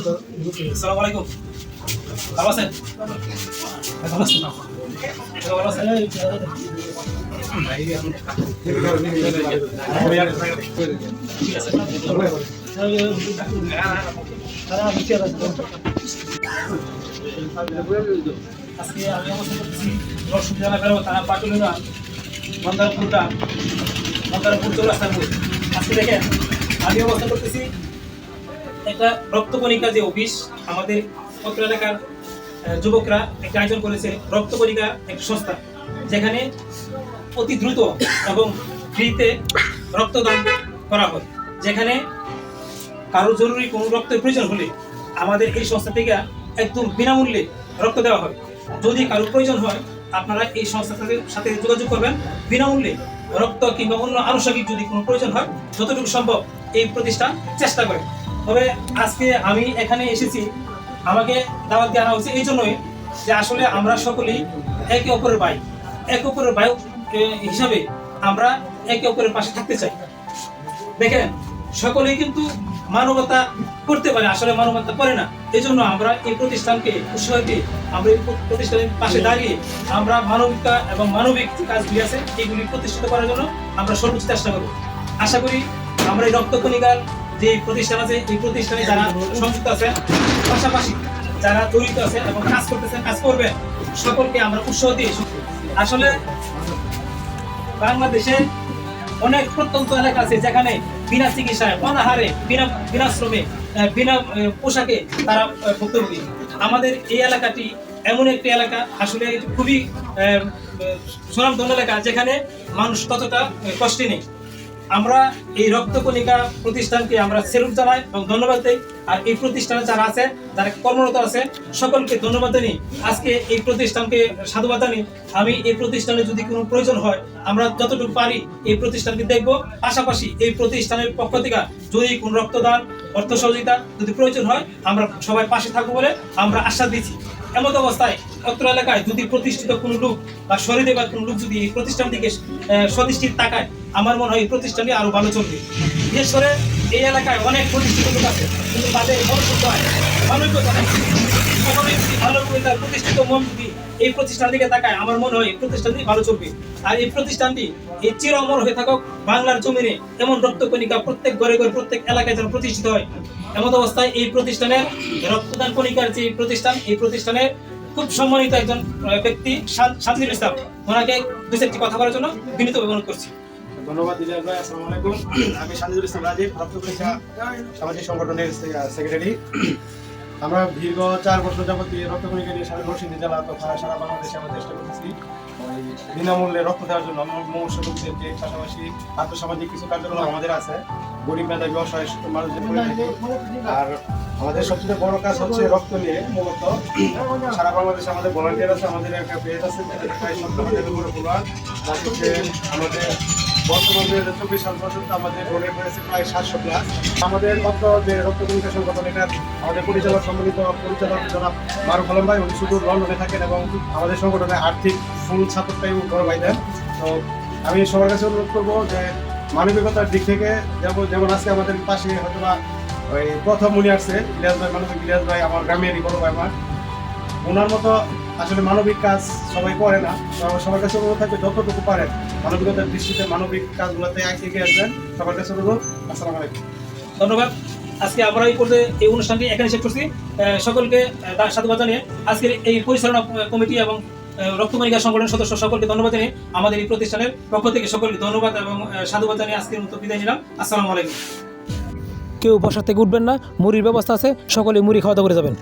আসসালামু আলাইকুম। ভালো আছেন? ভালো আছেন? ভালো আছেন? আজকে আমি অবস্থান করতেছি রসুন জেলা বেরো থানা পাটুলিনা মন্দারপুর চৌরাস্তার মোড়। আজকে দেখেন আমি অবস্থান করতেছি একটা রক্তকণিকা যে অফিস আমাদের পত্র এলাকার যুবকরা একটা আয়োজন করেছে। রক্তকণিকা একটা সংস্থা যেখানে অতি দ্রুত এবং ফ্রিতে রক্তদান করা হয়। যেখানে কারো জরুরি কোনো রক্তের প্রয়োজন হলে আমাদের এই সংস্থা থেকে একদম বিনামূল্যে রক্ত দেওয়া হয়। যদি কারো প্রয়োজন হয় আপনারা এই সংস্থার সাথে যোগাযোগ করবেন। বিনামূল্যে রক্ত কিংবা অন্য আনুষঙ্গিক যদি কোনো প্রয়োজন হয় যতটুকু সম্ভব এই প্রতিষ্ঠান চেষ্টা করে। তবে আজকে আমি এখানে এসেছি, আমাকে দাওয়াত দিয়ে আনা হয়েছে এই জন্যই যে আসলে আমরা সকলেই একে অপরের ভাই, একে অপরের ভাই হিসাবে আমরা একে অপরের পাশে থাকতে চাই। দেখেন সকলেই কিন্তু মানবতা করতে পারে, আসলে মানবতা করে না। এই জন্য আমরা এই প্রতিষ্ঠানকে উৎসাহ দিয়ে আমরা এই প্রতিষ্ঠানের পাশে দাঁড়িয়ে আমরা মানবিকতা এবং মানবিক যে কাজগুলি আছে এগুলি প্রতিষ্ঠিত করার জন্য আমরা সর্বোচ্চ চেষ্টা করব। আশা করি আমরা এই রক্তকণিকার যে প্রতিষ্ঠান আছে এই প্রতিষ্ঠানে যারা সংযুক্ত আছেন, পাশাপাশি যারা জড়িত আছে এবং কাজ করতেছেন, কাজ করবেন, সকলকে আমরা উৎসাহ দিয়ে আসলে বাংলাদেশে অনেক প্রত্যন্ত এলাকা আছে যেখানে বিনা চিকিৎসায় অনাহারে বিনা শ্রমে বিনা পোশাকে তারা ভুক্তভোগী। আমাদের এই এলাকাটি এমন একটি এলাকা আসলে খুবই সুনামধন্য এলাকা যেখানে মানুষ ততটা কষ্টে নেই। আমরা এই রক্তকণিকা প্রতিষ্ঠানকে আমরা সেলুট জানাই এবং ধন্যবাদ দিই। আর এই প্রতিষ্ঠানে যারা আছে, যারা কর্মরত আছে, সকলকে ধন্যবাদ জানিয়ে আজকে এই প্রতিষ্ঠানকে সাধুবাদ জানি। আমি এই প্রতিষ্ঠানে যদি কোনো প্রয়োজন হয় আমরা যতটুকু পারি এই প্রতিষ্ঠানকে দেখব। পাশাপাশি এই প্রতিষ্ঠানের পক্ষ থেকে যদি কোনো রক্তদান, অর্থ সহযোগিতা যদি প্রয়োজন হয় আমরা সবাই পাশে থাকবো বলে আমরা আশ্বাস দিচ্ছি। এমন অবস্থায় অত্র এলাকায় যদি প্রতিষ্ঠিত কোনো লোক বা শরীরে বা কোনো লোক যদি এই প্রতিষ্ঠান থেকে সদৃষ্টির তাকায় আমার মনে হয় এই প্রতিষ্ঠানটি আরো ভালো চলবে। বিশেষ করে এই এলাকায় অনেক প্রতিষ্ঠিত লোক আছে কিন্তু তাদের প্রতিষ্ঠিত মন যদি এই প্রতিষ্ঠান দিকে তাকায় আমার মনে হয় এই প্রতিষ্ঠানটি ভালো চলবে। আর এই প্রতিষ্ঠানটি এই চির অমর হয়ে থাকুক বাংলার জমিনে। এমন রক্তকণিকা প্রত্যেক ঘরে ঘরে প্রত্যেক এলাকায় যেন প্রতিষ্ঠিত হয়। এমন অবস্থায় এই প্রতিষ্ঠানের রক্তদান কণিকার যে প্রতিষ্ঠান, এই প্রতিষ্ঠানের খুব সম্মানিত একজন ব্যক্তি শান্তিল ইসলাম, ওনাকে দু চারটি কথা বলার জন্য বিনীত অনুরোধ করছি। ধন্যবাদ দিলাম ভাই। আসসালামু আলাইকুম। আমি শান্তিল ইসলাম রাজীব, রক্তকণিকা সামাজিক সংগঠনের সেক্রেটারি। আমরা দীর্ঘ 4 বছর যাবত রক্তকণিকা নিয়ে সারা নরসিংদী জেলা তথা সারা বাংলাদেশে আমরা চেষ্টা করতেছি বিনামূল্যে রক্ত দেওয়ার জন্য। আমার মুমূর্ষু লোকদেরকে পাশাপাশি আর্থসামাজিক কিছু কার্যক্রম আমাদের আছে, গরিব মেধাবী অসহায় মানুষদের করে থাকি। আর আমাদের সবচেয়ে বড় কাজ হচ্ছে রক্ত নিয়ে। মূলত সারা বাংলাদেশে আমাদের ভলান্টিয়ার আছে, আমাদের একটা পেজ আছে প্রায় 70,000-এর উপরে ফলোয়ার। আমাদের বর্তমানে 24 সাল পর্যন্ত আমাদের ডোনেট হয়েছে প্রায় 700+। আমাদের যে রক্তকণিকা সংগঠন, এটা আমাদের পরিচালক সম্মানিত পরিচালক জনাব মারুফ আলম ভাই, উনি শুধু লন্ডনে থাকেন এবং আমাদের সংগঠনে আর্থিক ফুল সাপোর্টটাই বড় ভাই দেন। তো আমি সবার কাছে অনুরোধ করবো যে মানবিকতার দিক থেকে যেমন আজকে আমাদের পাশে হয়তো বা ওই প্রথম উনি আসছে ইলিয়াস ভাই, মানবিক ইলিয়াস ভাই, আমার গ্রামেরই বড় ভাই আমার। ওনার মতো আসলে মানবিক কাজ সবাই করে না। সবার কাছে অনুরোধ থাকবে যতটুকু পারেন মানবিকতার দৃষ্টিতে মানবিক কাজগুলোতে এগিয়ে আসবেন। সবার কাছে অনুরোধ। আসসালামু আলাইকুম। ধন্যবাদ। আজকে আমরা এই পর্যায়ে এই অনুষ্ঠানটি এখানে শেষ করছি। সকলকে সাধুবাদ জানিয়ে আজকের এই পরিচালনা কমিটি এবং রক্তকণিকা সংগঠনের সদস্য সকলকে ধন্যবাদ জানিয়ে আমাদের এই প্রতিষ্ঠানের পক্ষ থেকে সকলকে ধন্যবাদ এবং সাধুবাদ জানিয়ে আজকের মতো বিদায় নিলাম। আসসালামু আলাইকুম। কেউ বসার থেকে উঠবেন না, মুড়ির ব্যবস্থা আছে, সকলে মুড়ি খাওয়া দাওয়া করে যাবেন।